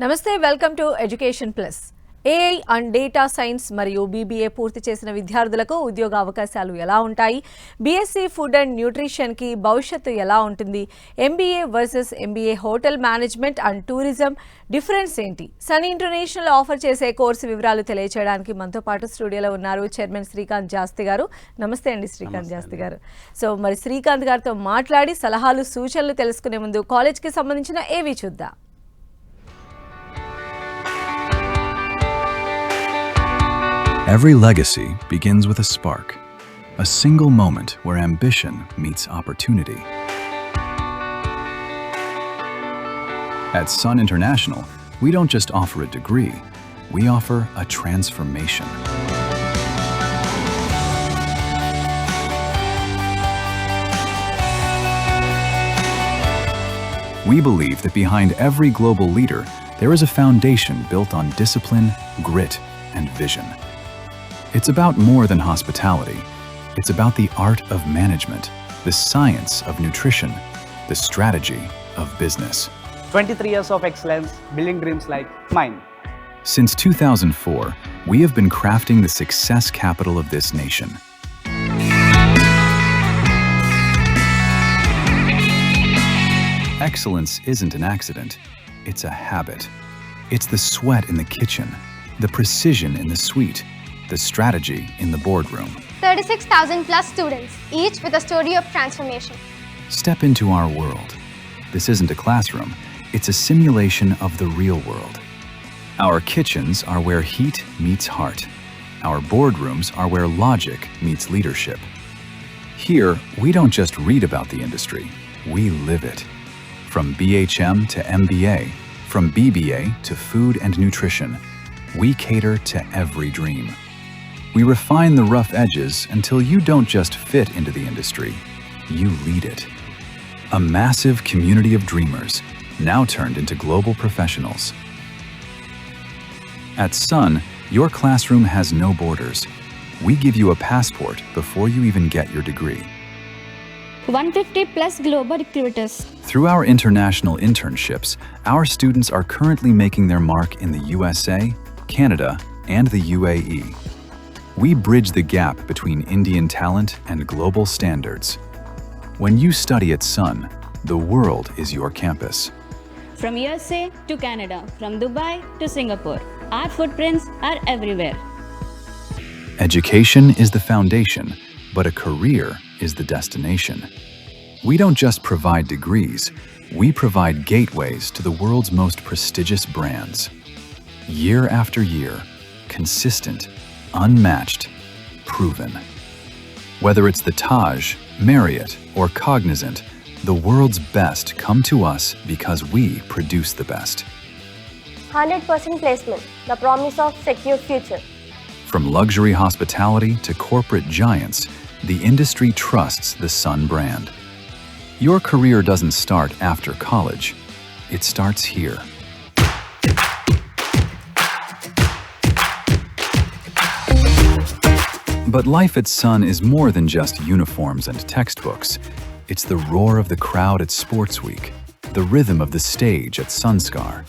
నమస్తే, welcome to education plus. AI and data science మరియు BBA పూర్తి చేసిన విద్యార్థులకు ఉద్యోగ అవకాశాలు ఎలా ఉంటాయి? బీఎస్సీ ఫుడ్ అండ్ న్యూట్రిషన్కి భవిష్యత్తు ఎలా ఉంటుంది? MBA versus MBA hotel management and tourism difference ఏంటి? సన్ ఇంటర్నేషనల్ ఆఫర్ చేసే కోర్సు వివరాలు తెలియచేయడానికి మనతో పాటు స్టూడియోలో ఉన్నారు చైర్మన్ శ్రీకాంత్ జాస్తి గారు. నమస్తే అండి శ్రీకాంత్ జాస్తి గారు. సో మరి శ్రీకాంత్ గారితో మాట్లాడి సలహాలు సూచనలు తెలుసుకునే ముందు కాలేజ్కి సంబంధించిన ఏవి చూద్దాం. Every legacy begins with a spark, a single moment where ambition meets opportunity. At Sun International, we don't just offer a degree, we offer a transformation. We believe that behind every global leader, there is a foundation built on discipline, grit, and vision. It's about more than hospitality. It's about the art of management, the science of nutrition, the strategy of business. 23 years of excellence, building dreams like mine. Since 2004, we have been crafting the success capital of this nation. Excellence isn't an accident, it's a habit. It's the sweat in the kitchen, the precision in the suite, the strategy in the boardroom. 36,000 plus students, each with a story of transformation. Step into our world. This isn't a classroom, it's a simulation of the real world. Our kitchens are where heat meets heart. Our boardrooms are where logic meets leadership. Here, we don't just read about the industry, we live it. From BHM to MBA, from BBA to food and nutrition, we cater to every dream. We refine the rough edges until you don't just fit into the industry, you lead it. A massive community of dreamers, now turned into global professionals. At Sun, your classroom has no borders. We give you a passport before you even get your degree. 150 plus global recruiters. Through our international internships, our students are currently making their mark in the USA, Canada, and the UAE. We bridge the gap between Indian talent and global standards. When you study at Sun, the world is your campus. From USA to Canada, from Dubai to Singapore, our footprints are everywhere. Education is the foundation, but a career is the destination. We don't just provide degrees, we provide gateways to the world's most prestigious brands. Year after year, consistent, unmatched, proven. Whether it's the Taj, Marriott, or Cognizant, the world's best come to us because we produce the best. 100% placement, the promise of secure future. From luxury hospitality to corporate giants, the industry trusts the Sun brand. Your career doesn't start after college, it starts here. But life at Sun is more than just uniforms and textbooks. It's the roar of the crowd at Sports Week, the rhythm of the stage at Sunskar.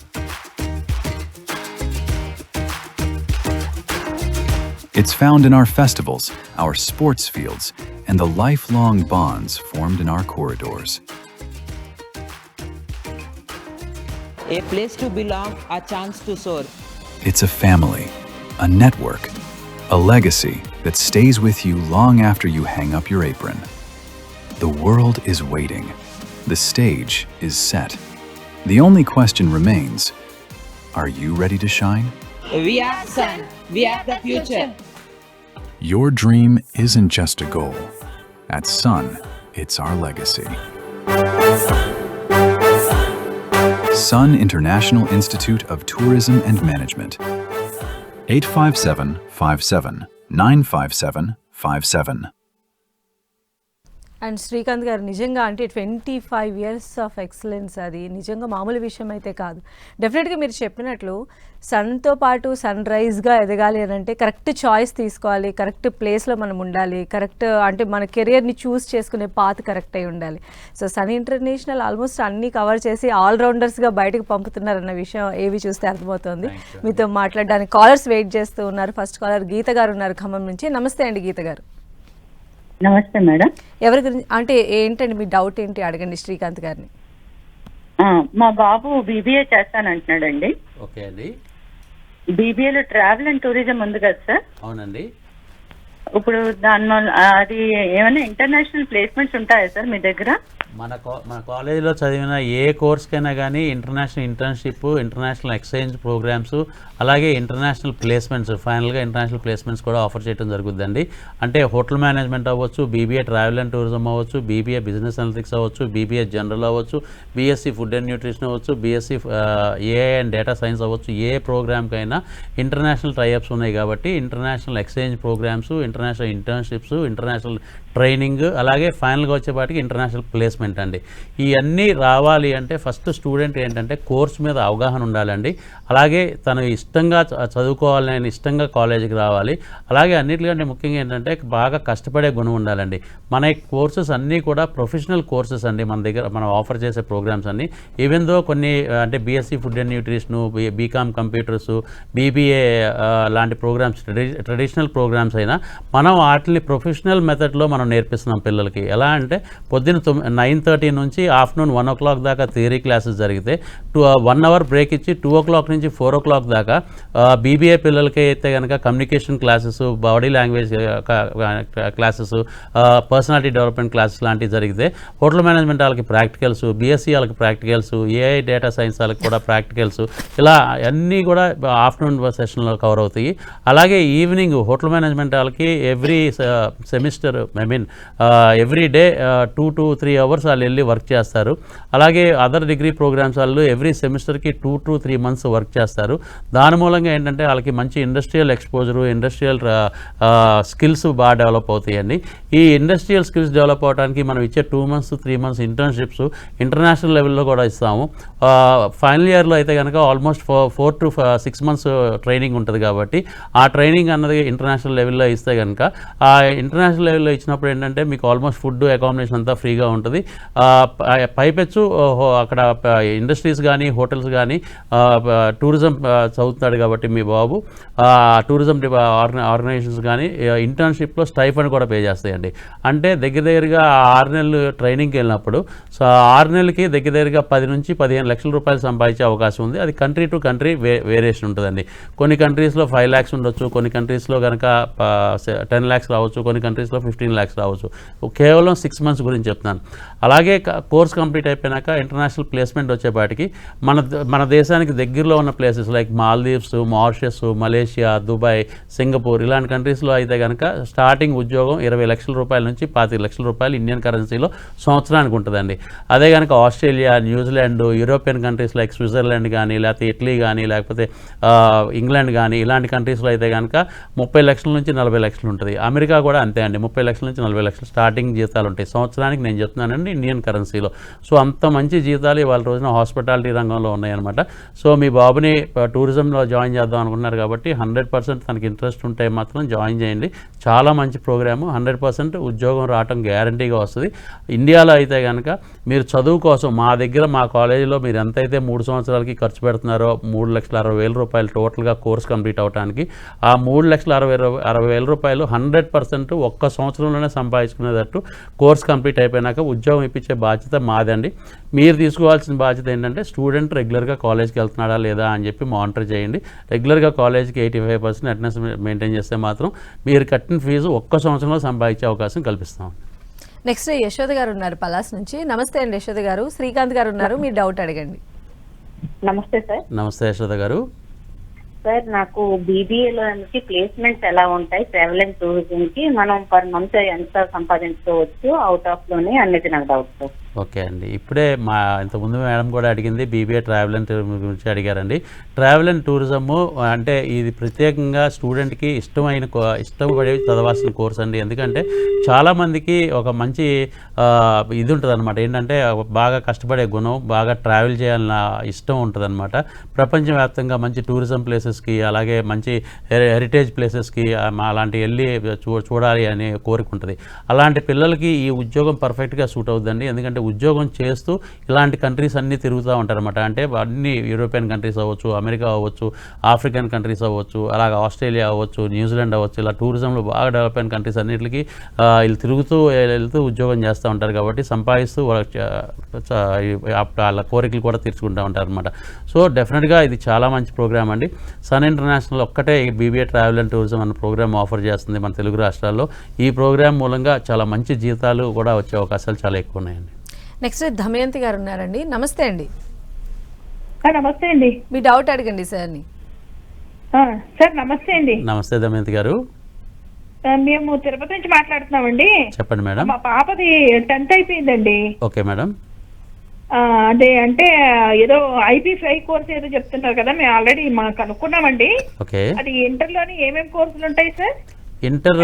It's found in our festivals, our sports fields, and the lifelong bonds formed in our corridors. A place to belong, a chance to soar. It's a family, a network, a legacy that stays with you long after you hang up your apron. The world is waiting. The stage is set. The only question remains, are you ready to shine? We are Sun. We are the future. Your dream isn't just a goal. At Sun, it's our legacy. Sun International Institute of Tourism and Management. 85757 95757. And Srikanth గారు నిజంగా అంటే 25 years of excellence అది నిజంగా మామూలు విషయం అయితే కాదు. డెఫినెట్గా మీరు చెప్పినట్లు సన్తో పాటు సన్ రైజ్గా ఎదగాలి అని అంటే కరెక్ట్ చాయిస్ తీసుకోవాలి, కరెక్ట్ ప్లేస్లో మనం ఉండాలి, కరెక్ట్ అంటే మన కెరియర్ని చూస్ చేసుకునే పాత్ కరెక్ట్ అయి ఉండాలి. సో సన్ ఇంటర్నేషనల్ ఆల్మోస్ట్ అన్నీ కవర్ చేసి ఆల్రౌండర్స్గా బయటకు పంపుతున్నారన్న విషయం ఏవి చూస్తే అర్థమవుతుంది. మీతో మాట్లాడడానికి కాలర్స్ వెయిట్ చేస్తూ ఉన్నారు. ఫస్ట్ కాలర్ గీత గారు ఉన్నారు ఖమ్మం నుంచి. నమస్తే అండి గీత గారు. నమస్తే మేడం. ఎవరి గురించి అంటే ఏంటండి మీ డౌట్ ఏంటి అడగండి శ్రీకాంత్ గారిని. మా బాబు బీబీఏ చేస్తానంటున్నాడండి. ఓకే అండి. బీబీఏలో ట్రావెల్ అండ్ టూరిజం ఉంది కదా సార్? అవునండి. ఇప్పుడు దానివల్ల అది ఏమైనా ఇంటర్నేషనల్ ప్లేస్మెంట్స్ ఉంటాయా సార్ మీ దగ్గర? మన కాలేజీలో చదివిన ఏ కోర్స్కైనా కానీ international internship, international exchange programmes, అలాగే ఇంటర్నేషనల్ ప్లేస్మెంట్స్, ఫైనల్గా ఇంటర్నేషనల్ ప్లేస్మెంట్స్ కూడా ఆఫర్ చేయడం జరుగుతుందండి. అంటే హోటల్ మేనేజ్మెంట్ అవ్వచ్చు, బీబీఏ ట్రావెల్ అండ్ టూరిజం అవ్వచ్చు, బీబీఏ బిజినెస్ అనలిటిక్స్ అవ్వచ్చు, బీబీఏ జనరల్ అవ్వచ్చు, బీఎస్సీ ఫుడ్ అండ్ న్యూట్రిషన్ అవ్వచ్చు, BSc AI and data science అవ్వచ్చు. ఏ ప్రోగ్రామ్కైనా ఇంటర్నేషనల్ టైఅప్స్ ఉన్నాయి కాబట్టి international exchange programmes, international internships, international training, అలాగే ఫైనల్గా వచ్చేపాటికి ఇంటర్నేషనల్ ప్లేస్మెంట్ అండి. ఇవన్నీ రావాలి అంటే ఫస్ట్ స్టూడెంట్ ఏంటంటే కోర్స్ మీద అవగాహన ఉండాలండి. అలాగే తను ఇష్టంగా చదువుకోవాలని ఇష్టంగా కాలేజీకి రావాలి. అలాగే అన్నిటికంటే ముఖ్యంగా ఏంటంటే బాగా కష్టపడే గుణం ఉండాలండి. మన కోర్సెస్ అన్నీ కూడా ప్రొఫెషనల్ కోర్సెస్ అండి. మన దగ్గర మనం ఆఫర్ చేసే ప్రోగ్రామ్స్ అన్నీ ఈవెన్ దో కొన్ని అంటే BSc food and nutrition, BCom computers, BBA లాంటి ప్రోగ్రామ్స్ ట్రెడిషనల్ ప్రోగ్రామ్స్ అయినా మనం వాటిని ప్రొఫెషనల్ మెథడ్లో మనం నేర్పిస్తున్నాం పిల్లలకి. ఎలా అంటే పొద్దున్న 9:30 నుంచి ఆఫ్టర్నూన్ 1 o'clock దాకా థియరీ క్లాసెస్ జరిగితే 1 hour బ్రేక్ ఇచ్చి 2 o'clock నుంచి 4 o'clock దాకా బీబీఏ పిల్లలకి అయితే కనుక communication classes, body language classes, personality development classes లాంటివి జరిగితే హోటల్ మేనేజ్మెంట్ వాళ్ళకి ప్రాక్టికల్స్, బీఎస్సీ వాళ్ళకి ప్రాక్టికల్స్, ఏఐ డేటా సైన్స్ వాళ్ళకి కూడా ప్రాక్టికల్స్, ఇలా అన్నీ కూడా ఆఫ్టర్నూన్ సెషన్లో కవర్ అవుతాయి. అలాగే ఈవినింగ్ హోటల్ మేనేజ్మెంట్ వాళ్ళకి every semester every day 2 to 3 hours వాళ్ళు వెళ్ళి వర్క్ చేస్తారు. అలాగే అదర్ డిగ్రీ ప్రోగ్రామ్స్ వాళ్ళు ఎవ్రీ సెమిస్టర్కి 2 to 3 months వర్క్ చేస్తారు. దాని మూలంగా ఏంటంటే వాళ్ళకి మంచి ఇండస్ట్రియల్ ఎక్స్పోజరు, ఇండస్ట్రియల్ స్కిల్స్ బాగా డెవలప్ అవుతాయండి. ఈ ఇండస్ట్రియల్ స్కిల్స్ డెవలప్ అవడానికి మనం ఇచ్చే 2 months 3 months ఇంటర్న్షిప్స్ ఇంటర్నేషనల్ లెవెల్లో కూడా ఇస్తాము. ఫైనల్ ఇయర్లో అయితే కనుక ఆల్మోస్ట్ 4 to 6 months ట్రైనింగ్ ఉంటుంది కాబట్టి ఆ ట్రైనింగ్ అన్నది ఇంటర్నేషనల్ లెవెల్లో ఇస్తే కనుక ఆ ఇంటర్నేషనల్ లెవెల్లో ఇచ్చినప్పుడు ఏంటంటే మీకు ఆల్మోస్ట్ ఫుడ్, అకామిడేషన్ అంతా ఫ్రీగా ఉంటుంది. పైపెచ్చు అక్కడ ఇండస్ట్రీస్ కానీ హోటల్స్ కానీ టూరిజం చదువుతున్నాడు కాబట్టి మీ బాబు టూరిజం ఆర్గనైజేషన్స్ కానీ ఇంటర్న్షిప్లో స్టైఫండ్ కూడా పే చేస్తాయండి. అంటే దగ్గరగా 6 నెలలు ట్రైనింగ్కి వెళ్ళినప్పుడు 6 నెలలకి దగ్గరగా 10 నుంచి 15 లక్షల రూపాయలు సంపాదించే అవకాశం ఉంది. అది కంట్రీ టు కంట్రీ వేరియేషన్ ఉంటుందండి. కొన్ని కంట్రీస్లో 5 lakhs ఉండొచ్చు, కొన్ని కంట్రీస్లో కనుక 10 lakhs రావచ్చు, కొన్ని కంట్రీస్లో 15 lakhs రావచ్చు. కేవలం 6 months గురించి చెప్తున్నాను. అలాగే కోర్స్ కంప్లీట్ అయిపోయినాక ఇంటర్నేషనల్ ప్లేస్మెంట్ వచ్చేపాటికి మన దేశానికి దగ్గరలో ఉన్న places like Maldives, Mauritius, Malaysia, Dubai, Singapore ఇలాంటి కంట్రీస్లో అయితే కనుక స్టార్టింగ్ ఉద్యోగం 20 లక్షల రూపాయల నుంచి 25 లక్షల రూపాయలు ఇండియన్ కరెన్సీలో సంవత్సరానికి ఉంటుందండి. అదే కనుక Australia, New Zealand, European countries like Switzerland కానీ, లేకపోతే ఇటలీ కానీ, లేకపోతే ఇంగ్లాండ్ కానీ ఇలాంటి కంట్రీస్లో అయితే కనుక 30 లక్షల నుంచి 40 లక్షలు ఉంటుంది. అమెరికా కూడా అంతే అండి, 30 లక్షల నుంచి 40 లక్షలు స్టార్టింగ్ జీతాలు ఉంటాయి సంవత్సరానికి. నేను చెప్తున్నానండి ఇండియన్ కరెన్సీలో. సో అంత మంచి జీతాలు ఇవాళ రోజున హాస్పిటాలిటీ రంగంలో ఉన్నాయన్నమాట. సో మీ బాబుని టూరిజంలో జాయిన్ చేద్దాం అనుకున్నారు కాబట్టి 100% తనకి ఇంట్రెస్ట్ ఉంటే మాత్రం జాయిన్ చేయండి. చాలా మంచి ప్రోగ్రాము, 100% ఉద్యోగం రావటం గ్యారంటీగా వస్తుంది. ఇండియాలో అయితే కనుక మీరు చదువు కోసం మా కాలేజీలో మీరు ఎంతైతే 3 సంవత్సరాలకి ఖర్చు పెడుతున్నారో 3,60,000 రూపాయలు టోటల్గా కోర్స్ కంప్లీట్ అవడానికి, ఆ 3,60,000 రూపాయలు 100% ఒక్క సంవత్సరంలోనే సంపాదించుకునేటట్టు కోర్స్ కంప్లీట్ అయిపోయినాక ఉద్యోగం ఇప్పించే బాధ్యత మాదండి. మీరు తీసుకోవాల్సిన బాధ్యత ఏంటంటే స్టూడెంట్ రెగ్యులర్గా కాలేజ్కి వెళ్తున్నాడా లేదా అని చెప్పి మానిటర్ చేయండి. రెగ్యులర్గా కాలేజ్కి 85% అటెండెన్స్ మెయింటైన్ చేస్తే మాత్రం మీరు కట్టిన ఫీజు ఒక్క సంవత్సరంలో సంపాదించే అవకాశం కల్పిస్తాం. నెక్స్ట్ యశోద గారు ఉన్నారు పలాస్ నుంచి. నమస్తే అండి యశోద గారు. శ్రీకాంత్ గారు ఉన్నారు, మీ డౌట్ అడగండి. నమస్తే సార్. నమస్తే యశోద గారు. సార్ నాకు బీబీఏలో ప్లేస్మెంట్స్ ఎలా ఉంటాయి, ట్రావెల్ అండ్ టూరిజం కి మనం పర్ మంత్ ఎంత సంపాదించుకోవచ్చు అవుట్ ఆఫ్ లోని అనేది నాకు డౌట్ సార్. ఓకే అండి. ఇప్పుడే ఇంతకుముందు మేడం కూడా అడిగింది బీబీఏ ట్రావెల్ అండ్ టూరిజం గురించి అడిగారండి. ట్రావెల్ అండ్ టూరిజము అంటే ఇది ప్రత్యేకంగా స్టూడెంట్కి ఇష్టపడి చదవాల్సిన కోర్స్ అండి. ఎందుకంటే చాలామందికి ఒక మంచి ఇది ఉంటుంది అనమాట, ఏంటంటే బాగా కష్టపడే గుణం, బాగా ట్రావెల్ చేయాలన్న ఇష్టం ఉంటుంది అనమాట. ప్రపంచవ్యాప్తంగా మంచి టూరిజం ప్లేసెస్కి, అలాగే మంచి హెరిటేజ్ ప్లేసెస్కి అలాంటి వెళ్ళి చూడాలి అనే కోరిక ఉంటుంది. అలాంటి పిల్లలకి ఈ ఉద్యోగం పర్ఫెక్ట్గా సూట్ అవుతుందండి. ఎందుకంటే ఉద్యోగం చేస్తూ ఇలాంటి కంట్రీస్ అన్నీ తిరుగుతూ ఉంటారన్నమాట. అంటే అన్ని యూరోపియన్ కంట్రీస్ అవ్వచ్చు, అమెరికా అవ్వచ్చు, ఆఫ్రికన్ కంట్రీస్ అవ్వచ్చు, అలాగే ఆస్ట్రేలియా అవ్వచ్చు, న్యూజిలాండ్ అవ్వచ్చు, ఇలా టూరిజంలో బాగా డెవలప్ అయిన కంట్రీస్ అన్నింటికి వీళ్ళు తిరుగుతూ వెళ్తూ ఉద్యోగం చేస్తూ ఉంటారు కాబట్టి సంపాదిస్తూ వాళ్ళ కోరికలు కూడా తీర్చుకుంటూ ఉంటారు అనమాట. సో డెఫినెట్గా ఇది చాలా మంచి ప్రోగ్రామ్ అండి. సన్ ఇంటర్నేషనల్ ఒక్కటే బీబీఏ ట్రావెల్ అండ్ టూరిజం అన్న ప్రోగ్రామ్ ఆఫర్ చేస్తుంది మన తెలుగు రాష్ట్రాల్లో. ఈ ప్రోగ్రామ్ మూలంగా చాలా మంచి జీతాలు కూడా వచ్చే అవకాశాలు చాలా ఎక్కువ ఉన్నాయండి. నెక్స్ట్ దమయంతి గారు ఉన్నారండి. నమస్తే అండి. నమస్తే అండి. మీ డౌట్ అడగండి సార్ని. సార్ నమస్తే అండి. నమస్తే దమయంతి గారు. మేము తిరుపతి నుంచి మాట్లాడుతున్నామండి. చెప్పండి మేడం. మా పాపది 10th అయిపోయిందండి. Okay madam. అదే అంటే ఏదో IP5 కోర్స్ ఏదో చెప్తున్నారు కదా, మేము ఆల్రెడీ కనుక్కున్నామండి. ఓకే. అది ఇంటర్లోని ఏమేమి కోర్సులు ఉంటాయి సార్? ఇంటర్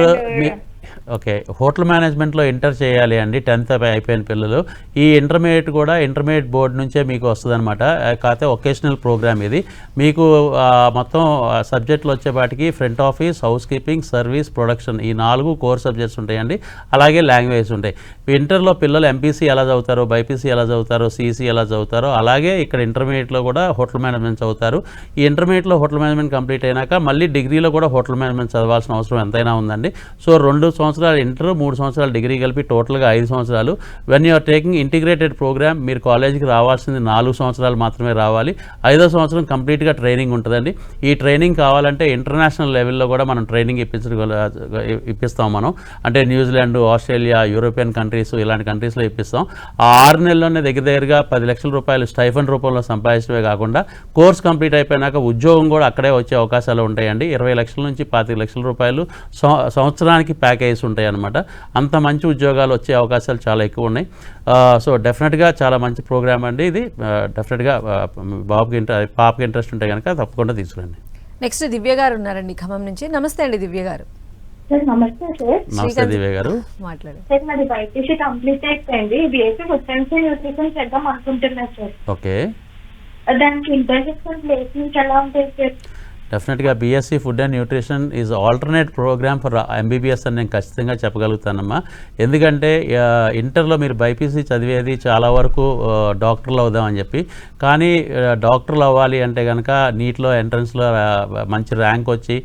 ఓకే, హోటల్ మేనేజ్మెంట్లో ఇంటర్ చేయాలి అండి 10th అయిపోయిన పిల్లలు. ఈ ఇంటర్మీడియట్ బోర్డు నుంచే మీకు వస్తుంది అనమాట. కాకపోతే ఒకేషనల్ ప్రోగ్రామ్ ఇది. మీకు మొత్తం సబ్జెక్టులు వచ్చేపాటికి front office, house keeping, service, production, ఈ 4 కోర్ సబ్జెక్ట్స్ ఉంటాయండి. అలాగే లాంగ్వేజ్ ఉంటాయి. ఇంటర్లో పిల్లలు MPC ఎలా చదువుతారో, BPC ఎలా చదువుతారో, CC ఎలా చదువుతారో, అలాగే ఇక్కడ ఇంటర్మీడియట్లో కూడా హోటల్ మేనేజ్మెంట్ చదువుతారు. ఈ ఇంటర్మీడియట్లో హోటల్ మేనేజ్మెంట్ కంప్లీట్ అయినాక మళ్ళీ డిగ్రీలో కూడా హోటల్ మేనేజ్మెంట్ చదవాల్సిన అవసరం ఎంతైనా ఉందండి. సో 2 సంవత్సరాలు ఇంటర్, 3 సంవత్సరాలు డిగ్రీ కలిపి టోటల్గా 5 సంవత్సరాలు. When you're taking integrated programme మీరు కాలేజీకి రావాల్సింది 4 సంవత్సరాలు మాత్రమే రావాలి. 5వ సంవత్సరం కంప్లీట్గా ట్రైనింగ్ ఉంటుందండి. ఈ ట్రైనింగ్ కావాలంటే ఇంటర్నేషనల్ లెవెల్లో కూడా మనం ట్రైనింగ్ ఇప్పిస్తాం మనం. అంటే న్యూజిలాండ్, ఆస్ట్రేలియా, యూరోపియన్ కంట్రీస్, ఇలాంటి కంట్రీస్లో ఇప్పిస్తాం. ఆ 6 నెలల్లోనే దగ్గరగా 10 లక్షల రూపాయలు స్టైఫండ్ రూపంలో సంపాదించడమే కాకుండా కోర్స్ కంప్లీట్ అయిపోయినాక ఉద్యోగం కూడా అక్కడే వచ్చే అవకాశాలు ఉంటాయండి. 20 లక్షల నుంచి 25 లక్షల రూపాయలు సంవత్సరానికి ప్యాకేజ్ ఉంటాయి అన్నమాట. అంత మంచి ఉద్యోగాలు వచ్చే అవకాశాలు చాలా ఎక్కువ ఉన్నాయి. సో డెఫినెట్గా చాలా మంచి ప్రోగ్రామ్ అండి ఇది. డెఫినెట్గా పాపకి ఇంట్రెస్ట్ ఉంటే కనుక తప్పకుండా తీసుకురండి. నెక్స్ట్ దివ్య గారు ఉన్నారండి ఖమ్మం నుంచి. నమస్తే అండి దివ్య గారు. నమస్తే సార్. నమస్తే దివ్య గారు. మాట్లాడండి సార్ మాది బైపీసీ కంప్లీట్ అయిపోయింది. BSc food science and nutrition చేద్దాం అనుకుంటున్నాను సార్. ఓకే. దానికి ఇంటర్న్షిప్స్ అండ్ ప్లేస్మెంట్స్ ఎలా ఉంటాయి సార్? డెఫినెట్గా BSc food and nutrition is alternate programme for MBBS అని నేను ఖచ్చితంగా చెప్పగలుగుతానమ్మా. ఎందుకంటే ఇంటర్లో మీరు BPC చదివేది చాలా వరకు డాక్టర్లు అవుదామని చెప్పి, కానీ డాక్టర్లు అవ్వాలి అంటే కనుక నీట్లో ఎంట్రన్స్లో మంచి ర్యాంక్ వచ్చి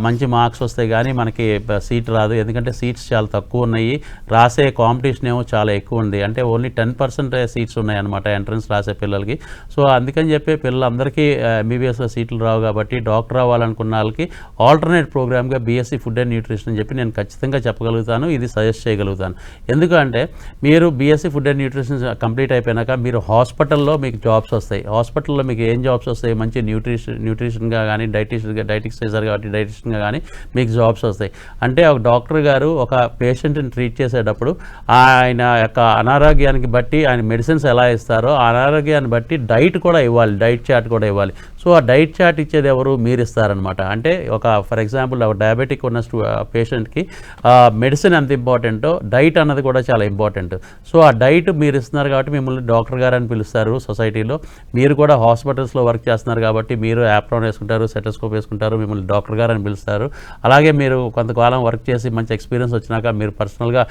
మంచి మార్క్స్ వస్తాయి కానీ మనకి సీట్ రాదు. ఎందుకంటే సీట్స్ చాలా తక్కువ ఉన్నాయి, రాసే కాంపిటీషన్ ఏమో చాలా ఎక్కువ ఉంది. అంటే ఓన్లీ 10% సీట్స్ ఉన్నాయి అన్నమాట ఎంట్రన్స్ రాసే పిల్లలకి. సో అందుకని చెప్పి పిల్లలందరికీ MBBSలో సీట్లు రావు కాబట్టి డాక్టర్ అవ్వాలనుకున్న వాళ్ళకి ఆల్టర్నేట్ ప్రోగ్రామ్గా BSc ఫుడ్ అండ్ న్యూట్రిషన్ అని చెప్పి నేను ఖచ్చితంగా చెప్పగలుగుతాను. ఇది సజెస్ట్ చేయగలుగుతాను. ఎందుకంటే మీరు BSc food and nutrition complete అయిపోయినాక మీరు హాస్పిటల్లో మీకు జాబ్స్ వస్తాయి. హాస్పిటల్లో మీకు ఏం జాబ్స్ వస్తాయి? మంచి న్యూట్రిషన్గా కానీ, డైటిక్స్ చేశారు కాబట్టి డైటిషియన్గా కానీ మీకు జాబ్స్ వస్తాయి. అంటే ఒక డాక్టర్ గారు ఒక పేషెంట్ని ట్రీట్ చేసేటప్పుడు ఆయన యొక్క అనారోగ్యానికి బట్టి ఆయన మెడిసిన్స్ ఎలా ఇస్తారో ఆ అనారోగ్యాన్ని బట్టి డైట్ కూడా ఇవ్వాలి, డైట్ చార్ట్ కూడా ఇవ్వాలి. సో ఆ డైట్ చార్ట్ ఇచ్చేది ఎవరు? మీరు ఇస్తారనమాట. అంటే ఫర్ ఎగ్జాంపుల్ ఒక డయాబెటిక్ ఉన్న పేషెంట్కి మెడిసిన్ ఎంత ఇంపార్టెంటో డైట్ అన్నది కూడా చాలా ఇంపార్టెంట్. సో ఆ డైట్ మీరు ఇస్తున్నారు కాబట్టి మిమ్మల్ని డాక్టర్ గారు అని పిలుస్తారు సొసైటీలో. మీరు కూడా హాస్పిటల్స్లో వర్క్ చేస్తున్నారు కాబట్టి మీరు యాప్రాన్ వేసుకుంటారు, సెటోస్కోప్ వేసుకుంటారు, మిమ్మల్ని డాక్టర్ గారు అని పిలుస్తారు. అలాగే మీరు కొంతకాలం వర్క్ చేసి మంచి ఎక్స్పీరియన్స్ వచ్చినాక మీరు పర్సనల్గా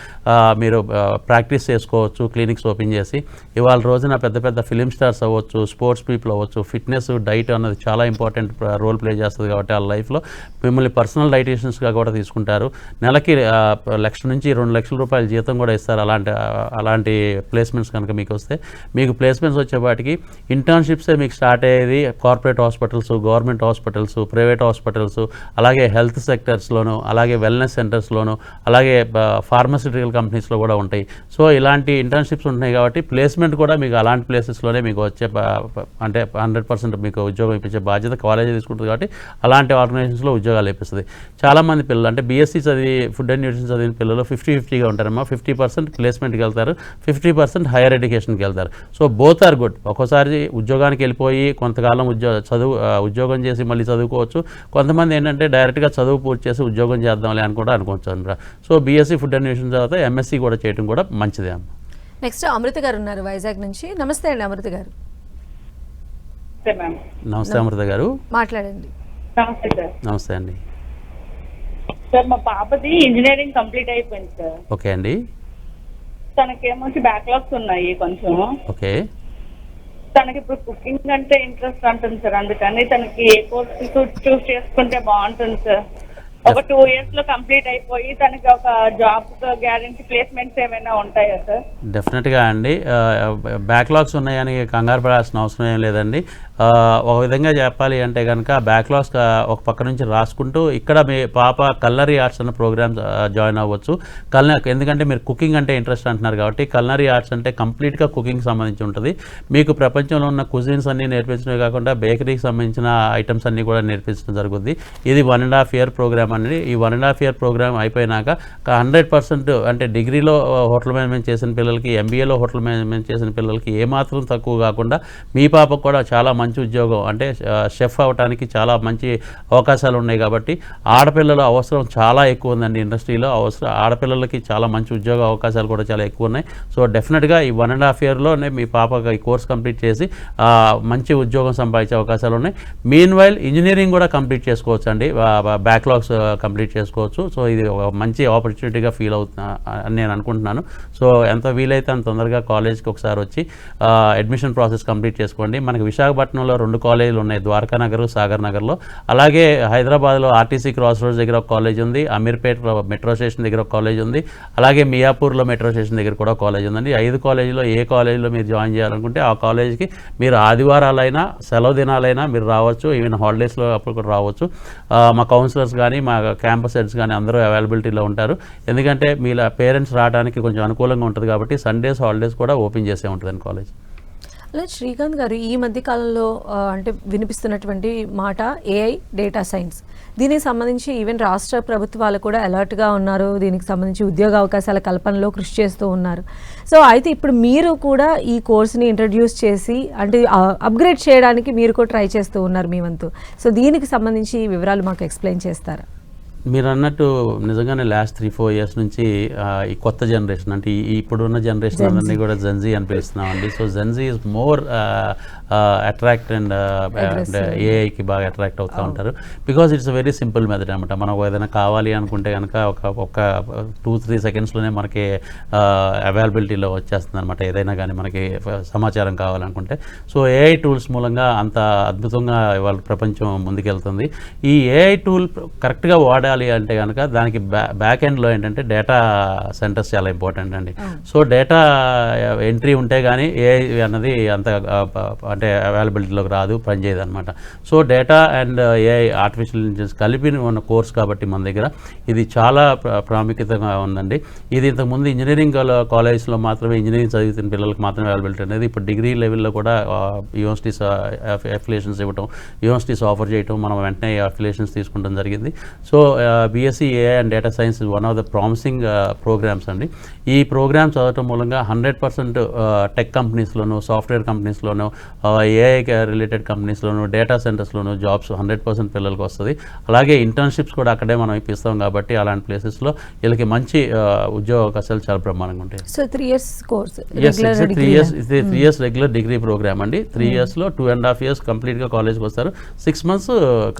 మీరు ప్రాక్టీస్ చేసుకోవచ్చు క్లినిక్స్ ఓపెన్ చేసి. ఇవాళ రోజున పెద్ద పెద్ద ఫిలిం స్టార్స్ అవ్వచ్చు, స్పోర్ట్స్ పీపుల్ అవ్వచ్చు, ఫిట్నెస్, డైట్ అన్నది చాలా ఇంపార్టెంట్ రోల్ ప్లే చేస్తుంది కాబట్టి వాళ్ళ లైఫ్లో మిమ్మల్ని పర్సనల్ డైటీషియన్స్గా కూడా తీసుకుంటారు. నెలకి 1 లక్ష నుంచి 2 లక్షల రూపాయల జీతం కూడా ఇస్తారు. అలాంటి ప్లేస్మెంట్స్ కనుక మీకు వస్తే, మీకు ప్లేస్మెంట్స్ వచ్చేపాటికి ఇంటర్న్షిప్సే మీకు స్టార్ట్ అయ్యేది corporate hospitals, government hospitals, private hospitals, అలాగే హెల్త్ సెక్టర్స్లోను, అలాగే వెల్నెస్ సెంటర్స్లోను, అలాగే ఫార్మస్యూటికల్ కంపెనీస్లో కూడా ఉంటాయి. సో ఇలాంటి ఇంటర్న్షిప్స్ ఉంటున్నాయి కాబట్టి ప్లేస్మెంట్ కూడా మీకు అలాంటి ప్లేసెస్లోనే మీకు వచ్చే అంటే 100% మీకు ఉద్యోగం ఉద్యోగం ఇప్పించే బాధ్యత కాలేజీ తీసుకుంటుంది కాబట్టి అలాంటి ఆర్గనైజేషన్స్లో ఉద్యోగాలు ఇప్పిస్తుంది. చాలామంది పిల్లలు అంటే బీఎస్సీ చదివి ఫుడ్ అండ్ న్యూట్రిషన్ చదివిన పిల్లలు 50-50గా ఉంటారమ్మా. 50% ప్లేస్మెంట్కి వెళ్తారు, 50% హైయర్ ఎడ్యుకేషన్కి వెళ్తారు. So both are good. ఒక్కోసారి ఉద్యోగానికి వెళ్ళిపోయి కొంతకాలం ఉద్యోగం చేసి మళ్ళీ చదువుకోవచ్చు. కొంతమంది ఏంటంటే డైరెక్ట్గా చదువు పూర్తి చేసి ఉద్యోగం చేద్దాంలే అని కూడా అనుకోవచ్చు అనమాట. So BSc food and nutrition తర్వాత ఎంఎస్సీ కూడా చేయడం కూడా మంచిదే అమ్మ. నెక్స్ట్ అమృత గారు ఉన్నారు వైజాగ్ నుంచి. నమస్తే అండి అమృత గారు. నమస్తే అమృత గారు, మాట్లాడండి. నమస్తే సార్. నమస్తే అండి. సార్ మా పాపది ఇంజనీరింగ్ కంప్లీట్ అయిపోయింది సార్. ఓకే అండి. తనకేమో బ్యాక్లాగ్స్ ఉన్నాయి కొంచెం. ఓకే. తనకి ఇప్పుడు కుకింగ్ అంటే ఇంట్రెస్ట్ అంటుంది సార్. అందుకని తనకి ఏ కోర్స్ చూస్ చేసుకుంటే బాగుంటుంది సార్? ఒక 2 years లో కంప్లీట్ అయిపోయి తనకి ఒక జాబ్ గ్యారెంటీ ప్లేస్మెంట్స్ ఏమైనా ఉంటాయా సార్? డెఫినెట్గా అండి. బ్యాక్లాగ్స్ ఉన్నాయని కంగారు పడాల్సిన అవసరం ఏం లేదండి. ఒక విధంగా చెప్పాలి అంటే కనుక బ్యాక్లాగ్స్ ఒక పక్క నుంచి రాసుకుంటూ ఇక్కడ మీ పాప కల్నరీ ఆర్ట్స్ అన్న ప్రోగ్రామ్స్ జాయిన్ అవ్వచ్చు. ఎందుకంటే మీరు కుకింగ్ అంటే ఇంట్రెస్ట్ అంటున్నారు కాబట్టి కల్నరీ ఆర్ట్స్ అంటే కంప్లీట్గా కుకింగ్ సంబంధించి ఉంటుంది. మీకు ప్రపంచంలో ఉన్న కుజిన్స్ అన్నీ నేర్పించడమే కాకుండా బేకరీకి సంబంధించిన ఐటమ్స్ అన్నీ కూడా నేర్పించడం జరుగుతుంది. ఇది 1.5 year ప్రోగ్రామ్ అనేది. ఈ 1.5 year ప్రోగ్రామ్ అయిపోయినాక 100% అంటే డిగ్రీలో హోటల్ మేనేజ్మెంట్ చేసిన పిల్లలకి, ఎంబీఏలో హోటల్ మేనేజ్మెంట్ చేసిన పిల్లలకి ఏమాత్రం తక్కువ కాకుండా మీ పాపకు కూడా చాలా మంచి ఉద్యోగం అంటే షెఫ్ అవ్వడానికి చాలా మంచి అవకాశాలు ఉన్నాయి. కాబట్టి ఆడపిల్లల అవసరం చాలా ఎక్కువ ఉందండి ఇండస్ట్రీలో. ఆడపిల్లలకి చాలా మంచి ఉద్యోగ అవకాశాలు కూడా చాలా ఎక్కువ ఉన్నాయి. సో డెఫినెట్గా ఈ 1.5 yearలోనే మీ పాపకి ఈ కోర్స్ కంప్లీట్ చేసి మంచి ఉద్యోగం సంపాదించే అవకాశాలు ఉన్నాయి. మీన్ వైల్ ఇంజనీరింగ్ కూడా కంప్లీట్ చేసుకోవచ్చు అండి. బ్యాక్లాగ్స్ కంప్లీట్ చేసుకోవచ్చు. సో ఇది ఒక మంచి ఆపర్చునిటీగా ఫీల్ అవుతున్నా అని నేను అనుకుంటున్నాను. సో ఎంత వీలైతే అంత తొందరగా కాలేజ్కి ఒకసారి వచ్చి అడ్మిషన్ ప్రాసెస్ కంప్లీట్ చేసుకోండి. మనకి విశాఖపట్నంలో 2 కాలేజీలు ఉన్నాయి, ద్వారకా నగర్, సాగర్ నగర్లో. అలాగే హైదరాబాద్లో ఆర్టీసీ క్రాస్ రోడ్స్ దగ్గర ఒక కాలేజ్ ఉంది, అమీర్పేట్ మెట్రో స్టేషన్ దగ్గర ఒక కాలేజ్ ఉంది, అలాగే మియాపూర్లో మెట్రో స్టేషన్ దగ్గర కూడా కాలేజ్ ఉందండి. 5 కాలేజీలో ఏ కాలేజీలో మీరు జాయిన్ చేయాలనుకుంటే ఆ కాలేజ్కి మీరు ఆదివారాలైనా సెలవు దినాలైనా మీరు రావచ్చు. ఈవెన్ హాలిడేస్లో అప్పుడు కూడా రావచ్చు. మా కౌన్సిలర్స్ కానీ మా క్యాంపస్ హెడ్స్ కానీ అందరూ అవైలబిలిటీలో ఉంటారు. ఎందుకంటే మీ పేరెంట్స్ రావడానికి కొంచెం అనుకూలంగా ఉంటుంది కాబట్టి సండేస్ హాలిడేస్ కూడా ఓపెన్ చేసే ఉంటుందండి కాలేజ్. అలా శ్రీకాంత్ గారు, ఈ మధ్య కాలంలో అంటే వినిపిస్తున్నటువంటి మాట ఏఐ, డేటా సైన్స్, దీనికి సంబంధించి ఈవెన్ రాష్ట్ర ప్రభుత్వాలు కూడా అలర్ట్గా ఉన్నారు. దీనికి సంబంధించి ఉద్యోగ అవకాశాల కల్పనలో కృషి చేస్తూ ఉన్నారు. సో అయితే ఇప్పుడు మీరు కూడా ఈ కోర్స్ని ఇంట్రడ్యూస్ చేసి అంటే అప్గ్రేడ్ చేయడానికి మీరు కూడా ట్రై చేస్తూ ఉన్నారు మీ వంతు. సో దీనికి సంబంధించి వివరాలు మాకు ఎక్స్ప్లెయిన్ చేస్తారా? మీరు అన్నట్టు నిజంగానే లాస్ట్ 3-4 years నుంచి ఈ కొత్త జనరేషన్ అంటే ఇప్పుడున్న జనరేషన్ అందరినీ కూడా జెన్జీ అని పిలుస్తున్నామండి. So Gen Z is more attract and ఏఐకి బాగా అట్రాక్ట్ అవుతూ ఉంటారు. Because it's a very simple method అనమాట. మనం ఏదైనా కావాలి అనుకుంటే కనుక ఒక 2-3 secondsలోనే మనకి అవైలబిలిటీలో వచ్చేస్తుంది అనమాట. ఏదైనా కానీ మనకి సమాచారం కావాలనుకుంటే. సో ఏఐ టూల్స్ మూలంగా అంత అద్భుతంగా ఇవాళ ప్రపంచం ముందుకెళ్తుంది. ఈ ఏఐ టూల్ కరెక్ట్గా వాడాలి అంటే కనుక దానికి బ్యాక్ ఎండ్లో ఏంటంటే డేటా సెంటర్స్ చాలా ఇంపార్టెంట్ అండి. సో డేటా ఎంట్రీ ఉంటే కానీ ఏఐ అన్నది అంత అంటే అవైలబిలిటీలోకి రాదు, పనిచేయదు అనమాట. So data and AI artificial intelligence కలిపి ఉన్న కోర్స్ కాబట్టి మన దగ్గర ఇది చాలా ప్రాముఖ్యతగా ఉందండి. ఇది ఇంతకుముందు ఇంజనీరింగ్ కాలేజ్లో మాత్రమే ఇంజనీరింగ్ చదువుతున్న పిల్లలకు మాత్రమే అవైలబిలిటీ అనేది ఇప్పుడు డిగ్రీ లెవెల్లో కూడా యూనివర్సిటీస్ అఫిలియేషన్స్ ఇవ్వటం, యూనివర్సిటీస్ ఆఫర్ చేయటం, మనం వెంటనే అఫిలియేషన్స్ తీసుకుంటాం జరిగింది. So BSc AI and data science is one of the promising programmes అండి. ఈ ప్రోగ్రామ్స్ చదవటం మూలంగా 100% టెక్ కంపెనీస్లోను, సాఫ్ట్వేర్ కంపెనీస్లోను, ఏఐ రిలేటెడ్ కంపెనీస్లోను, డేటా సెంటర్స్లోను జాబ్స్ 100% పిల్లలకు వస్తుంది. అలాగే ఇంటర్న్షిప్స్ కూడా అక్కడే మనం ఇప్పిస్తాం కాబట్టి అలాంటి ప్లేసెస్లో వీళ్ళకి మంచి ఉద్యోగ అవకాశాలు చాలా బ్రహ్మాండంగా ఉంటాయి. So 3 years course, 3 years regular degree programme అండి. 3 yearsలో 2.5 years కంప్లీట్గా కాలేజ్కి వస్తారు. 6 months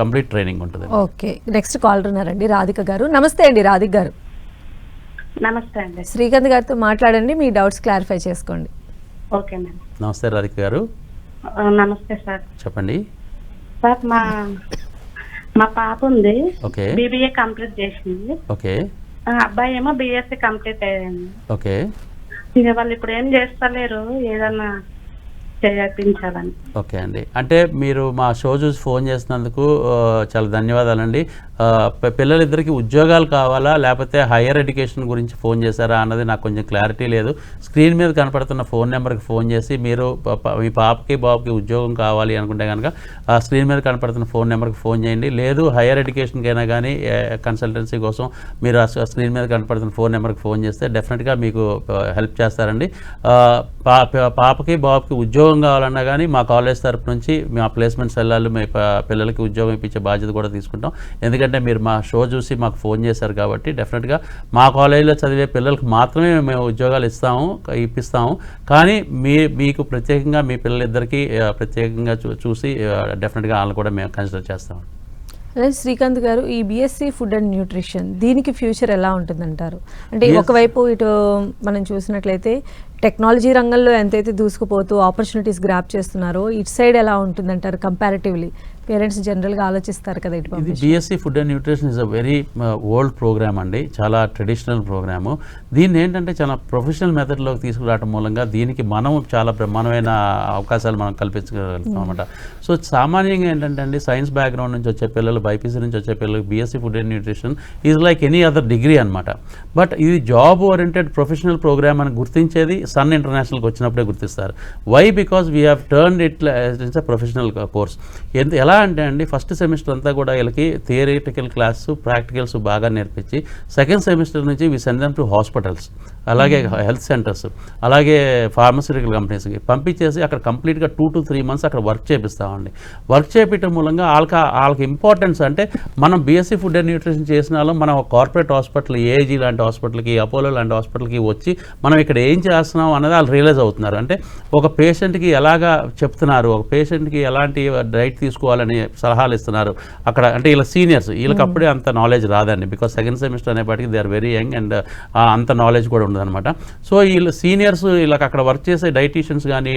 కంప్లీట్ ట్రైనింగ్ ఉంటుంది. ఓకే, నెక్స్ట్ కాల్ ఉన్నారండి రాధిక గారు. నమస్తే అండి రాధిక గారు. నమస్తే అండి. శ్రీకాంత్ గారితో మాట్లాడండి, మీ డౌట్స్ క్లారిఫై చేసుకోండి. Okay madam. నమస్తే రాధిక గారు. నమస్తే సార్. చెప్పండి సార్. మా పాప ఉంది, ఓకే, బీబీఏ కంప్లీట్ చేసింది. ఓకే. అబ్బాయి ఏమో బీఎస్సీ కంప్లీట్ అయ్యింది. ఓకే. ఇక వాళ్ళు ఇప్పుడు ఏం చేస్తలేరు, ఏదన్నా చేయించాలని. ఓకే అండి. అంటే మీరు మా షో చూసి ఫోన్ చేసినందుకు చాలా ధన్యవాదాలండి. పిల్లలిద్దరికి ఉద్యోగాలు కావాలా లేకపోతే హైయర్ ఎడ్యుకేషన్ గురించి ఫోన్ చేశారా అన్నది నాకు కొంచెం క్లారిటీ లేదు. స్క్రీన్ మీద కనపడుతున్న ఫోన్ నెంబర్కి ఫోన్ చేసి మీరు మీ పాపకి బాబుకి ఉద్యోగం కావాలి అనుకుంటే కనుక ఆ స్క్రీన్ మీద కనపడుతున్న ఫోన్ నెంబర్కి ఫోన్ చేయండి. లేదు హైయర్ ఎడ్యుకేషన్కైనా కానీ కన్సల్టెన్సీ కోసం మీరు ఆ స్క్రీన్ మీద కనపడుతున్న ఫోన్ నెంబర్కి ఫోన్ చేస్తే డెఫినెట్గా మీకు హెల్ప్ చేస్తారండి. పాపకి బాబుకి ఉద్యోగం కావాలన్నా కానీ మా కాలేజ్ తరపు నుంచి మా ప్లేస్మెంట్ సెల్లాలు మీ పిల్లలకి ఉద్యోగం ఇప్పించే బాధ్యత కూడా తీసుకుంటాం. ఎందుకంటే మీరు మా షో చూసి మాకు ఫోన్ చేశారు కాబట్టి డెఫినెట్గా మా కాలేజీలో చదివే పిల్లలకు మాత్రమే మేము ఉద్యోగాలు ఇప్పిస్తాము. కానీ మీకు ప్రత్యేకంగా మీ పిల్లలిద్దరికీ ప్రత్యేకంగా చూసి డెఫినెట్గా వాళ్ళని కూడా మేము కన్సిడర్ చేస్తాము. అలాగే శ్రీకాంత్ గారు, ఈ బీఎస్సీ ఫుడ్ అండ్ న్యూట్రిషన్ దీనికి ఫ్యూచర్ ఎలా ఉంటుందంటారు? అంటే ఒకవైపు ఇటు మనం చూసినట్లయితే టెక్నాలజీ రంగంలో ఎంతైతే దూసుకుపోతూ ఆపర్చునిటీస్ గ్రాప్ చేస్తున్నారో ఇటు సైడ్ ఎలా ఉంటుందంటారు? కంపారిటివ్లీ పేరెంట్స్ జనరల్గా ఆలోచిస్తారు కదా ఇటు. ఇది BSc food and nutrition is a very old programme అండి, చాలా ట్రెడిషనల్ ప్రోగ్రాము. దీన్ని ఏంటంటే చాలా ప్రొఫెషనల్ మెథడ్లోకి తీసుకురావడం మూలంగా దీనికి మనం చాలా బ్రహ్మాండమైన అవకాశాలు మనం కల్పించగలుగుతాం అనమాట. సో సామాన్యంగా ఏంటంటే అండి, సైన్స్ బ్యాక్గ్రౌండ్ నుంచి వచ్చే పిల్లలు, బైపీసీ నుంచి వచ్చే పిల్లలు BSc food and nutrition is like any other degree అనమాట. బట్ ఇది జాబ్ ఓరియంటెడ్ ప్రొఫెషనల్ ప్రోగ్రామ్ అని గుర్తించేది సన్ ఇంటర్నేషనల్కి వచ్చినప్పుడే గుర్తిస్తారు. Why? Because we have turned it's a professional course. ఎలా అంటే అండి, ఫస్ట్ సెమిస్టర్ అంతా కూడా వీళ్ళకి థియరిటికల్ క్లాస్, ప్రాక్టికల్స్ బాగా నేర్పించి సెకండ్ సెమిస్టర్ నుంచి we send them to hospitals, అలాగే హెల్త్ సెంటర్స్, అలాగే ఫార్మస్యూటికల్ కంపెనీస్కి పంపించేసి అక్కడ కంప్లీట్గా 2 to 3 months అక్కడ వర్క్ చేపిస్తామండి. వర్క్ చేపించడం మూలంగా వాళ్ళకి ఇంపార్టెన్స్ అంటే మనం బీఎస్సీ ఫుడ్ అండ్ న్యూట్రిషన్ చేసిన వాళ్ళం మనం కార్పొరేట్ హాస్పిటల్, ఏఐజీ లాంటి హాస్పిటల్కి, అపోలో లాంటి హాస్పిటల్కి వచ్చి మనం ఇక్కడ ఏం చేస్తున్నాం అన్నది వాళ్ళు రియలైజ్ అవుతున్నారు. అంటే ఒక పేషెంట్కి ఎలాగా చెప్తున్నారు, ఒక పేషెంట్కి ఎలాంటి డైట్ తీసుకోవాలని సలహాలు ఇస్తున్నారు అక్కడ. అంటే వీళ్ళ సీనియర్స్, వీళ్ళకి అప్పుడే అంత నాలెడ్జ్ రాదండి. బికాస్ సెకండ్ సెమిస్టర్ అనేప్పటికీ they are very young and అంత నాలెడ్జ్ కూడా ఉండదన్నమాట. సో వీళ్ళు సీనియర్స్, వీళ్ళకి అక్కడ వర్క్ చేసే డైటీషియన్స్ కానీ,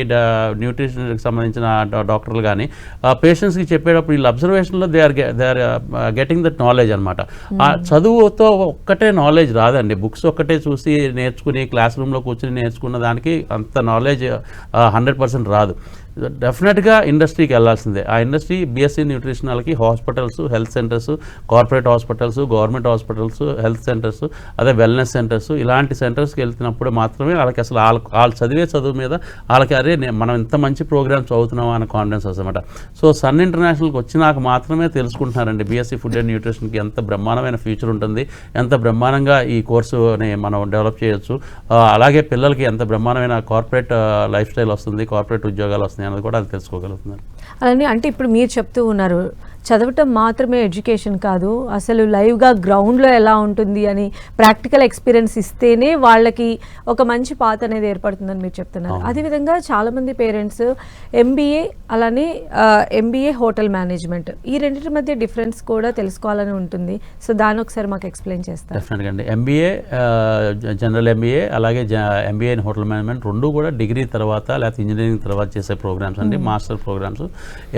న్యూట్రిషన్కి సంబంధించిన డాక్టర్లు కానీ పేషెంట్స్కి చెప్పేటప్పుడు వీళ్ళ అబ్జర్వేషన్లో they are getting that knowledge అనమాట. చదువుతో ఒక్కటే నాలెడ్జ్ రాదండి. బుక్స్ ఒక్కటే చూసి నేర్చుకుని క్లాస్ రూమ్లో కూర్చొని నేర్చుకున్న దానికి అంత నాలెడ్జ్ 100% రాదు. డెఫినెట్గా ఇండస్ట్రీకి వెళ్ళాల్సిందే. ఆ ఇండస్ట్రీ బీఎస్సీ న్యూట్రిషన్ వాళ్ళకి hospitals, health centres, corporate hospitals, government hospitals, health centres, అదే వెల్నెస్ సెంటర్స్, ఇలాంటి సెంటర్స్కి వెళ్తున్నప్పుడు మాత్రమే వాళ్ళకి అసలు వాళ్ళు చదివే చదువు మీద వాళ్ళకి అరే మనం ఇంత మంచి ప్రోగ్రామ్స్ చదువుతున్నామా అనే కాన్ఫిడెన్స్ వస్తుందన్నమాట. సో సన్ ఇంటర్నేషనల్కి వచ్చినాక మాత్రమే తెలుసుకుంటున్నారండి బీఎస్సీ ఫుడ్ అండ్ న్యూట్రిషన్కి ఎంత బ్రహ్మాండమైన ఫ్యూచర్ ఉంటుంది, ఎంత బ్రహ్మాండంగా ఈ కోర్సుని మనం డెవలప్ చేయొచ్చు, అలాగే పిల్లలకి ఎంత బ్రహ్మాండమైన కార్పొరేట్ లైఫ్ స్టైల్ వస్తుంది, కార్పొరేట్ ఉద్యోగాలు వస్తుంది అన్నది కూడా అది తెలుసుకోగలుగుతున్నారు. అలానే అంటే ఇప్పుడు మీరు చెప్తూ ఉన్నారు చదవటం మాత్రమే ఎడ్యుకేషన్ కాదు, అసలు లైవ్గా గ్రౌండ్లో ఎలా ఉంటుంది అని ప్రాక్టికల్ ఎక్స్పీరియన్స్ ఇస్తేనే వాళ్ళకి ఒక మంచి పాత అనేది ఏర్పడుతుందని మీరు చెప్తున్నారు. అదేవిధంగా చాలామంది పేరెంట్స్ ఎంబీఏ అలానే ఎంబీఏ హోటల్ మేనేజ్మెంట్ ఈ రెండింటి మధ్య డిఫరెన్స్ కూడా తెలుసుకోవాలని ఉంటుంది. సో దాన్ని ఒకసారి మాకు ఎక్స్ప్లెయిన్ చేస్తారు. డెఫినెట్గా అండి. ఎంబీఏ, జనరల్ ఎంబీఏ, అలాగే ఎంబీఏ ఇన్ హోటల్ మేనేజ్మెంట్ రెండు కూడా డిగ్రీ తర్వాత లేకపోతే ఇంజనీరింగ్ తర్వాత చేసే ప్రోగ్రామ్స్ అండి, మాస్టర్ ప్రోగ్రామ్స్.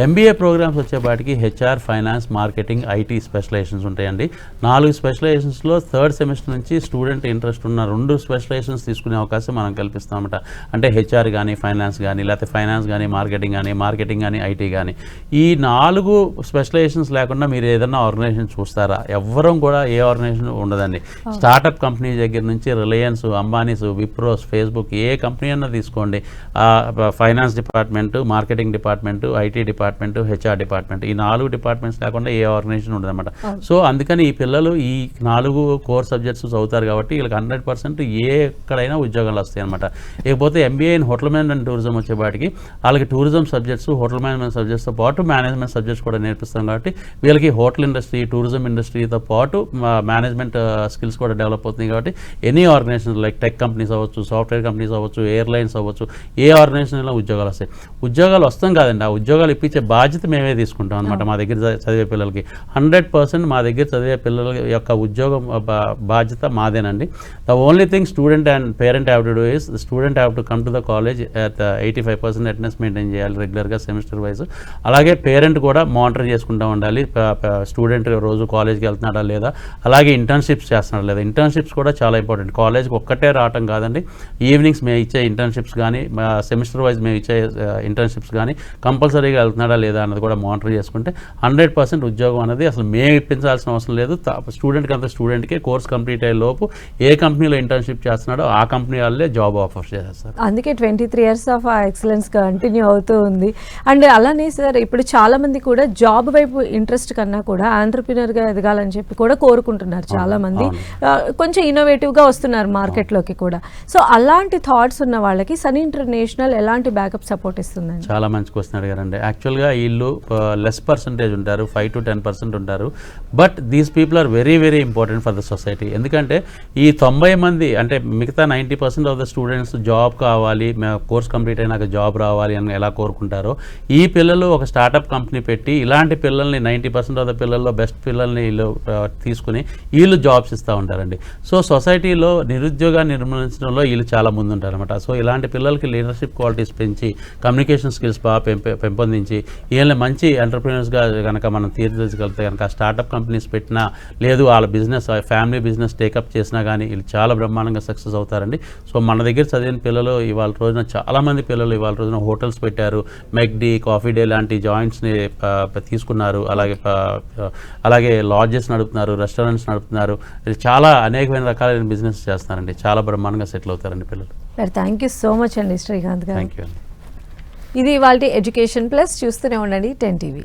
ఎంబీఏ ప్రోగ్రామ్స్ వచ్చేపాటికి HR, finance, marketing, IT specialisations ఉంటాయండి. 4 స్పెషలైజేషన్స్లో థర్డ్ సెమిస్టర్ నుంచి స్టూడెంట్ ఇంట్రెస్ట్ ఉన్న 2 స్పెషలైజేషన్స్ తీసుకునే అవకాశం మనం కల్పిస్తాం అన్నమాట. అంటే హెచ్ఆర్ కానీ, ఫైనాన్స్ కానీ, లేకపోతే ఫైనాన్స్ కానీ, మార్కెటింగ్ కానీ, ఐటీ కానీ. ఈ 4 స్పెషలైజేషన్స్ లేకుండా మీరు ఏదైనా ఆర్గనైజేషన్ చూస్తారా? ఎవ్వరం కూడా ఏ ఆర్గనైజేషన్ ఉండదండి. స్టార్టప్ కంపెనీ దగ్గర నుంచి రిలయన్స్, అంబానీస్, విప్రోస్, ఫేస్బుక్ ఏ కంపెనీ అన్నా తీసుకోండి, finance department, marketing department, IT department, HR department, ఈ 4 డిపార్ట్మెంట్స్ లేకుండా ఏ ఆర్గనైజేషన్ ఉండదన్నమాట. సో అందుకని ఈ పిల్లలు ఈ 4 కోర్ సబ్జెక్ట్స్ చదువుతారు కాబట్టి వీళ్ళకి 100% ఎక్కడైనా ఉద్యోగాలు వస్తాయి అనమాట. ఇకపోతే MBA in hotel management tourism వచ్చేపాటికి వాళ్ళకి టూరిజం సబ్జెక్ట్స్, హోటల్ మేనేజ్మెంట్ సబ్జెక్ట్స్తో పాటు మేనేజ్మెంట్ సబ్జెక్ట్స్ కూడా నేర్పిస్తాం కాబట్టి వీళ్ళకి హోటల్ ఇండస్ట్రీ, టూరిజం ఇండస్ట్రీతో పాటు మేనేజ్మెంట్ స్కిల్స్ కూడా డెవలప్ అవుతుంది. కాబట్టి any organisation like tech companies అవ్వచ్చు, సాఫ్ట్వేర్ కంపెనీస్ అవ్వచ్చు, ఎయిర్లైన్స్ అవ్వచ్చు, ఏ ఆర్గనైజేషన్లో ఉద్యోగాలు వస్తాయి. ఉద్యోగాలు వస్తాం కాదండి, ఆ ఉద్యోగాలు ఇప్పించే బాధ్యత మేమే తీసుకుంటాం అనమాట. మా దగ్గర చదివే పిల్లలకి 100% మా దగ్గర చదివే పిల్లల యొక్క ఉద్యోగం బాధ్యత మాదేనండి. The only thing student and parent have to do is student have to come to the college at 85% attendance maintain చేయాలి రెగ్యులర్గా సెమిస్టర్ వైజ్. అలాగే పేరెంట్ కూడా మానిటర్ చేసుకుంటూ ఉండాలి, స్టూడెంట్ రోజు కాలేజ్కి వెళ్తున్నాడా లేదా, అలాగే ఇంటర్న్షిప్స్ చేస్తున్నాడా లేదా. ఇంటర్న్షిప్స్ కూడా చాలా ఇంపార్టెంట్. కాలేజ్కి ఒక్కటే రావటం కాదండి, ఈవినింగ్స్ మేము ఇచ్చే ఇంటర్న్షిప్స్ కానీ, సెమిస్టర్ వైజ్ మేము ఇచ్చే ఇంటర్న్షిప్స్ కానీ కంపల్సరీగా వెళ్తున్నాడా లేదా అన్నది కూడా మానిటర్ చేసుకుంటే 100% ఉద్యోగం అనేది అసలు మేము ఇప్పించాల్సిన అవసరం లేదు. స్టూడెంట్కే కోర్స్ కంప్లీట్ అయ్యే లోపు ఏ కంపెనీలో ఇంటర్న్షిప్ చేస్తున్నాడో ఆ కంపెనీ వాళ్ళే జాబ్ ఆఫర్ చేస్తారు. అందుకే 23 ఇయర్స్ ఆఫ్ ఎక్సలెన్స్ కంటిన్యూ అవుతూ ఉంది. అండ్ అలానే సార్ ఇప్పుడు చాలా మంది కూడా జాబ్ వైపు ఇంట్రెస్ట్ కన్నా కూడా ఆంటర్ప్రినర్గా ఎదగాలని చెప్పి కూడా కోరుకుంటున్నారు చాలా మంది. కొంచెం ఇన్నోవేటివ్గా వస్తున్నారు మార్కెట్లోకి కూడా. సో అలాంటి థాట్స్ ఉన్న వాళ్ళకి సన్ ఇంటర్నేషనల్ ఎలాంటి బ్యాకప్ సపోర్ట్ ఇస్తుందండి? చాలా మంచి క్వశ్చన్ అడిగారండి. యాక్చువల్గా వీళ్ళు లెస్ పర్సంటేజ్ ఉంటారు, 5 to 10% ఉంటారు. But these people are very very important for the society. ఎందుకంటే ఈ 90 మంది అంటే మిగతా 90% ఆఫ్ ద స్టూడెంట్స్ జాబ్ కావాలి, కోర్స్ కంప్లీట్ అయినాక జాబ్ రావాలి అని ఎలా కోరుకుంటారో, ఈ పిల్లలు ఒక స్టార్టప్ కంపెనీ పెట్టి ఇలాంటి పిల్లల్ని 90% ఆఫ్ ద పిల్లల్లో బెస్ట్ పిల్లల్ని వీళ్ళు తీసుకుని వీళ్ళు జాబ్స్ ఇస్తూ ఉంటారండి. సో సొసైటీలో నిరుద్యోగాన్ని నిర్మూలించడంలో వీళ్ళు చాలా ముందు ఉంటారనమాట. సో ఇలాంటి పిల్లలకి లీడర్షిప్ క్వాలిటీస్ పెంచి కమ్యూనికేషన్ స్కిల్స్ బాగా పెంపొందించి వీళ్ళని మంచి ఎంటర్ప్రీనర్స్గా కనుక మనం తీర్చిదిద్దగలిగితే కనుక స్టార్టప్ కంపెనీస్ పెట్టినా లేదు వాళ్ళ బిజినెస్ ఫ్యామిలీ బిజినెస్ టేకప్ చేసినా కానీ వీళ్ళు చాలా బ్రహ్మాండంగా సక్సెస్ అవుతారండి. సో మన దగ్గర చదివిన పిల్లలు ఇవాళ రోజున చాలామంది పిల్లలు ఇవాళ రోజున హోటల్స్ పెట్టారు, మెక్డీ, కాఫీ డే లాంటి జాయింట్స్ని తీసుకున్నారు, అలాగే లాడ్జెస్ నడుపుతున్నారు, రెస్టారెంట్స్ నడుపుతున్నారు, చాలా అనేకమైన రకాలైన బిజినెస్ చేస్తున్నారండి. చాలా బ్రహ్మాండంగా సెటిల్ అవుతారండి పిల్లలు. థ్యాంక్ యూ సో మచ్ అండి శ్రీకాంత్ గారు. Thank you. ఇది ఇవాల్టి ఎడ్యుకేషన్ ప్లస్. చూస్తూనే ఉండండి 10 TV.